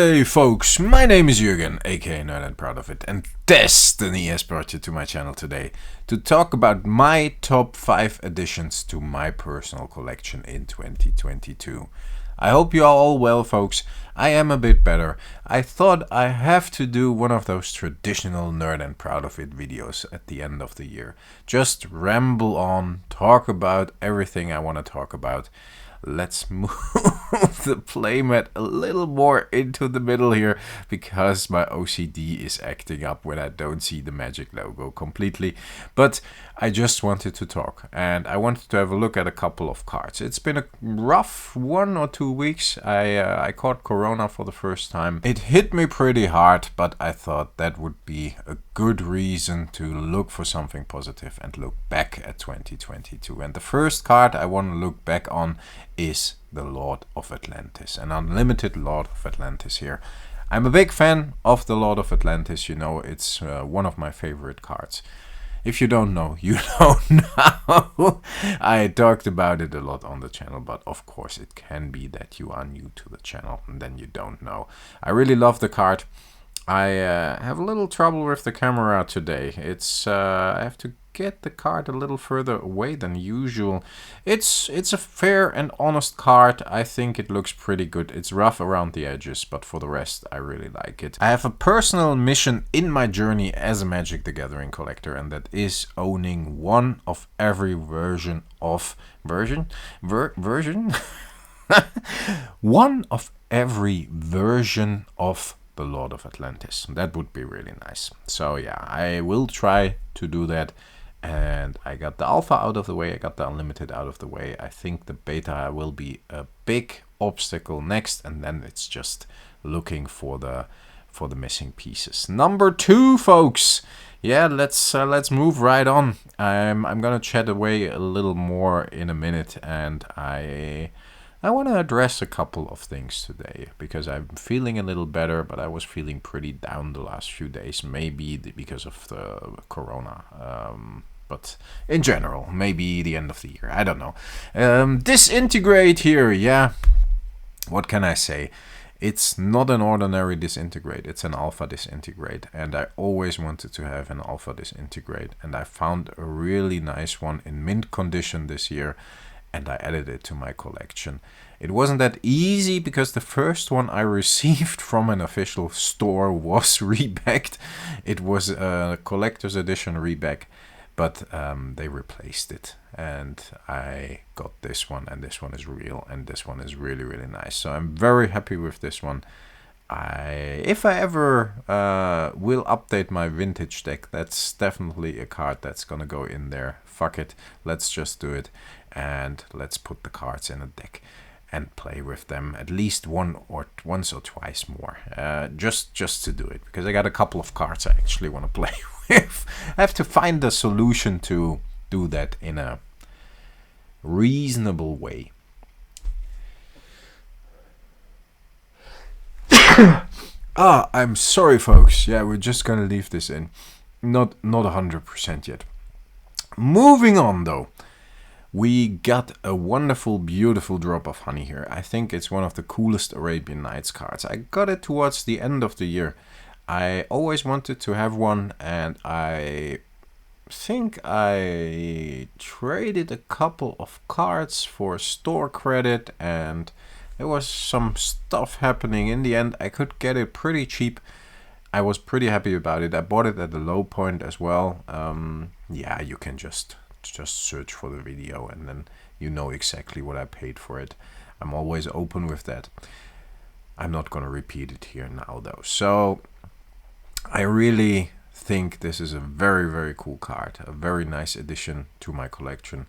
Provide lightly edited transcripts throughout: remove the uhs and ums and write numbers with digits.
Hey folks, my name is Jürgen, aka Nerd and Proud of It, and Destiny has brought you to my channel today to talk about my top 5 additions to my personal collection in 2022. I hope you are all well, folks. I am a bit better. I thought I have to do one of those traditional Nerd and Proud of It videos at the end of the year. Just ramble on, talk about everything I want to talk about. Let's move the playmat a little more into the middle here because my OCD is acting up when I don't see the magic logo completely. But I just wanted to talk and I wanted to have a look at a couple of cards. It's been a rough 1 or 2 weeks. I caught Corona for the first time. It hit me pretty hard, but I thought that would be a good reason to look for something positive and look back at 2022. And the first card I want to look back on is the Lord of Atlantis, an unlimited Lord of Atlantis here. I'm a big fan of the Lord of Atlantis, you know, it's one of my favorite cards. If you don't know, you don't know. I talked about it a lot on the channel, but of course it can be that you are new to the channel and then you don't know. I really love the card. I have a little trouble with the camera today. I have to get the card a little further away than usual. It's a fair and honest card. I think it looks pretty good. It's rough around the edges, but for the rest, I really like it. I have a personal mission in my journey as a Magic the Gathering collector, and that is owning one of every version of one of every version of the Lord of Atlantis. That would be really nice. So yeah, I will try to do that. And I got the alpha out of the way, I got the unlimited out of the way. I think the beta will be a big obstacle next, and then it's just looking for the missing pieces. Number 2, folks. Yeah, let's move right on. I'm gonna chat away a little more in a minute, and I want to address a couple of things today because I'm feeling a little better, but I was feeling pretty down the last few days, maybe because of the corona. But in general, maybe the end of the year, I don't know. Disintegrate here, yeah. What can I say? It's not an ordinary disintegrate, it's an alpha disintegrate, and I always wanted to have an alpha disintegrate, and I found a really nice one in mint condition this year, and I added it to my collection. It wasn't that easy because the first one I received from an official store was rebacked. It was a collector's edition reback, but they replaced it, and I got this one, and this one is real, and this one is really, really nice. So I'm very happy with this one. If I ever will update my vintage deck, that's definitely a card that's gonna go in there. Fuck it, let's just do it, and let's put the cards in a deck and play with them at least once or twice more, just to do it, because I got a couple of cards I actually want to play with. I have to find a solution to do that in a reasonable way. I'm sorry, folks. Yeah, we're just gonna leave this in. Not 100% yet. Moving on, though. We got a wonderful, beautiful drop of honey here. I think it's one of the coolest Arabian Nights cards. I got it towards the end of the year. I always wanted to have one, and I think I traded a couple of cards for store credit, and there was some stuff happening. In the end, I could get it pretty cheap. I was pretty happy about it. I bought it at the low point as well. Yeah, you can just search for the video and then you know exactly what I paid for it. I'm always open with that. I'm not going to repeat it here now, though. So I really think this is a very, very cool card, a very nice addition to my collection.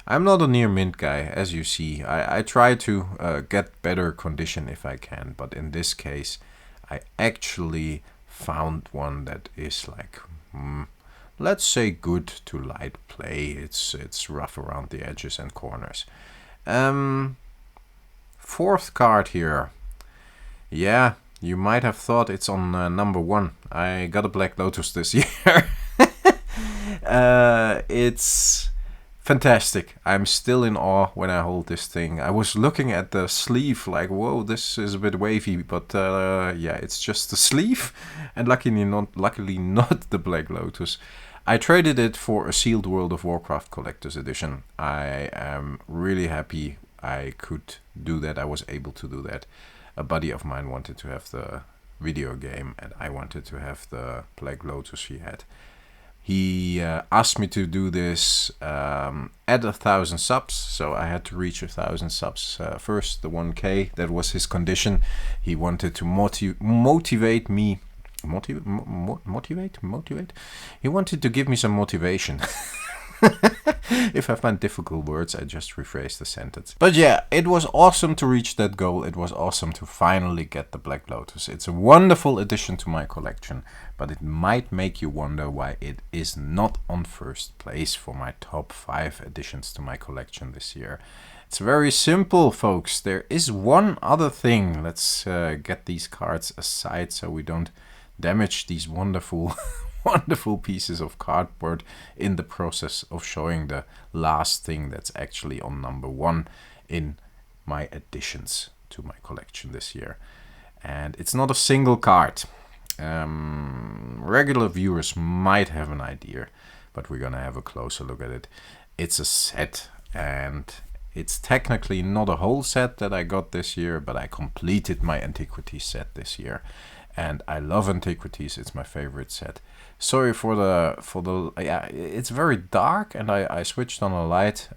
I'm not a near mint guy, as you see. I try to get better condition if I can, but in this case I actually found one that is like let's say good to light play. It's rough around the edges and corners. 4th card here. Yeah, you might have thought it's on number 1. I got a Black Lotus this year. It's fantastic. I'm still in awe when I hold this thing. I was looking at the sleeve like, whoa, this is a bit wavy, but yeah, it's just the sleeve, and luckily not the Black Lotus. I traded it for a sealed World of Warcraft Collector's Edition. I am really happy I could do that. I was able to do that. A buddy of mine wanted to have the video game, and I wanted to have the Black Lotus he had. He asked me to do this at 1,000 subs, so I had to reach 1,000 subs first, the 1K. That was his condition. He wanted to motivate me. Motivate? He wanted to give me some motivation. If I find difficult words, I just rephrase the sentence. But yeah, it was awesome to reach that goal. It was awesome to finally get the Black Lotus. It's a wonderful addition to my collection, but it might make you wonder why it is not on first place for my top 5 additions to my collection this year. It's very simple, folks. There is one other thing. Let's get these cards aside so we don't damage these wonderful wonderful pieces of cardboard in the process of showing the last thing that's actually on number 1 in my additions to my collection this year. And it's not a single card. Regular viewers might have an idea, but we're gonna have a closer look at it. It's a set, and it's technically not a whole set that I got this year, but I completed my Antiquities set this year. And I love Antiquities, it's my favorite set. Sorry for the yeah, it's very dark, and I switched on a light,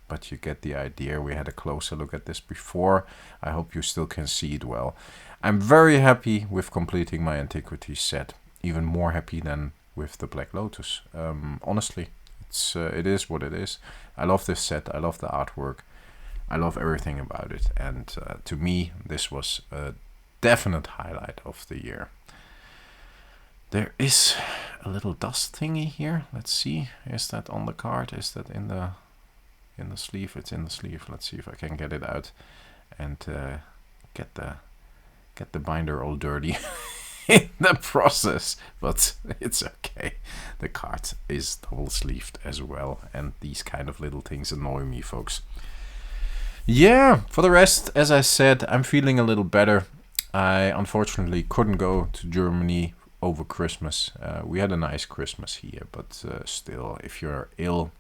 but you get the idea. We had a closer look at this before. I hope you still can see it well. I'm very happy with completing my Antiquities set, even more happy than with the Black Lotus. Honestly, it is what it is. I love this set, I love the artwork, I love everything about it, and to me this was a definite highlight of the year. There is a little dust thingy here. Let's see. Is that on the card? Is that in the sleeve? It's in the sleeve. Let's see if I can get it out and get the binder all dirty in the process. But it's okay. The card is double sleeved as well, and these kind of little things annoy me, folks. Yeah. For the rest, as I said, I'm feeling a little better. I unfortunately couldn't go to Germany over Christmas. We had a nice Christmas here, but still, if you're ill,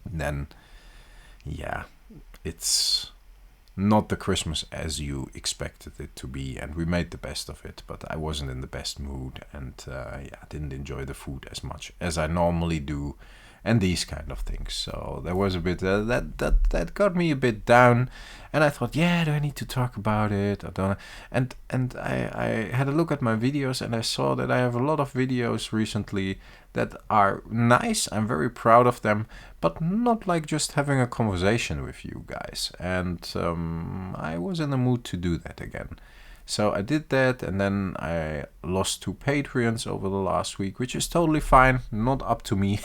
then yeah, it's not the Christmas as you expected it to be, and we made the best of it, but I wasn't in the best mood, and yeah, I didn't enjoy the food as much as I normally do, and these kind of things. So there was a bit that got me a bit down, and I thought, yeah, do I need to talk about it? I don't know. And I had a look at my videos, and I saw that I have a lot of videos recently that are nice. I'm very proud of them, but not like just having a conversation with you guys. And I was in the mood to do that again. So I did that, and then I lost 2 Patreons over the last week, which is totally fine, not up to me.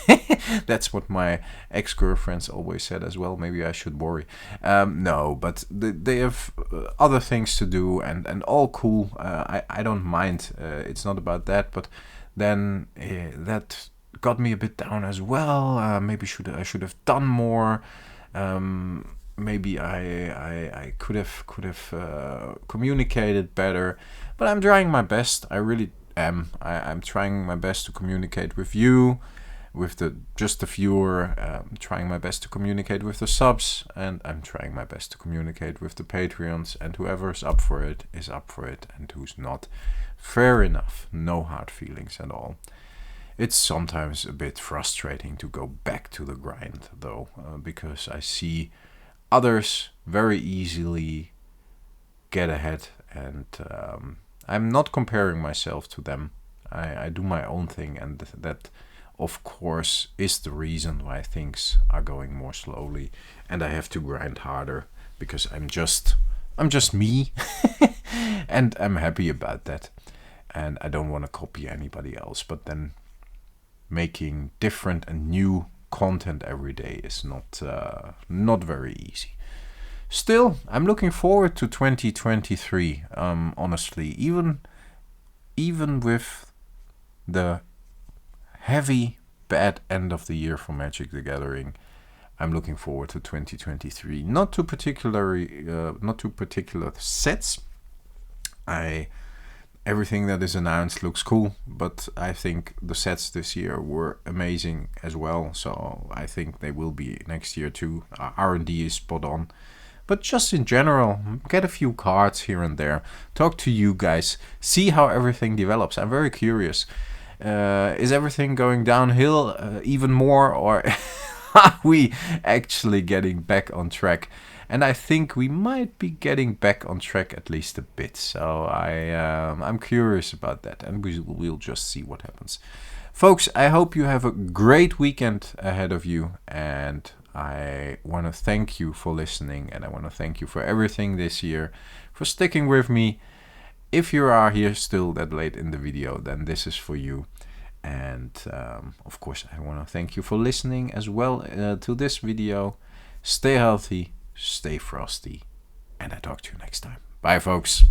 That's what my ex-girlfriends always said as well. Maybe I should worry. No, but they have other things to do, and all cool. I don't mind. It's not about that, but then that got me a bit down as well. Maybe I should have done more. Maybe I could have communicated better, but I'm trying my best. I really am. I'm trying my best to communicate with you, with the viewer. I'm trying my best to communicate with the subs, and I'm trying my best to communicate with the Patreons. And whoever's up for it is up for it, and who's not, fair enough. No hard feelings at all. It's sometimes a bit frustrating to go back to the grind, though, because I see others very easily get ahead, and I'm not comparing myself to them. I do my own thing, and that of course is the reason why things are going more slowly, and I have to grind harder because I'm just me and I'm happy about that, and I don't want to copy anybody else, but then making different and new content every day is not very easy. Still, I'm looking forward to 2023. Honestly, even with the heavy bad end of the year for Magic the Gathering, I'm looking forward to 2023. Not too particular sets. Everything that is announced looks cool, but I think the sets this year were amazing as well. So I think they will be next year too. R&D is spot on. But just in general, get a few cards here and there. Talk to you guys. See how everything develops. I'm very curious. Is everything going downhill even more, or are we actually getting back on track? And I think we might be getting back on track at least a bit. So I'm curious about that, and we'll just see what happens. Folks, I hope you have a great weekend ahead of you, and I want to thank you for listening, and I want to thank you for everything this year, for sticking with me. If you are here still that late in the video, then this is for you. And of course, I want to thank you for listening as well to this video. Stay healthy, stay frosty, and I talk to you next time. Bye, folks.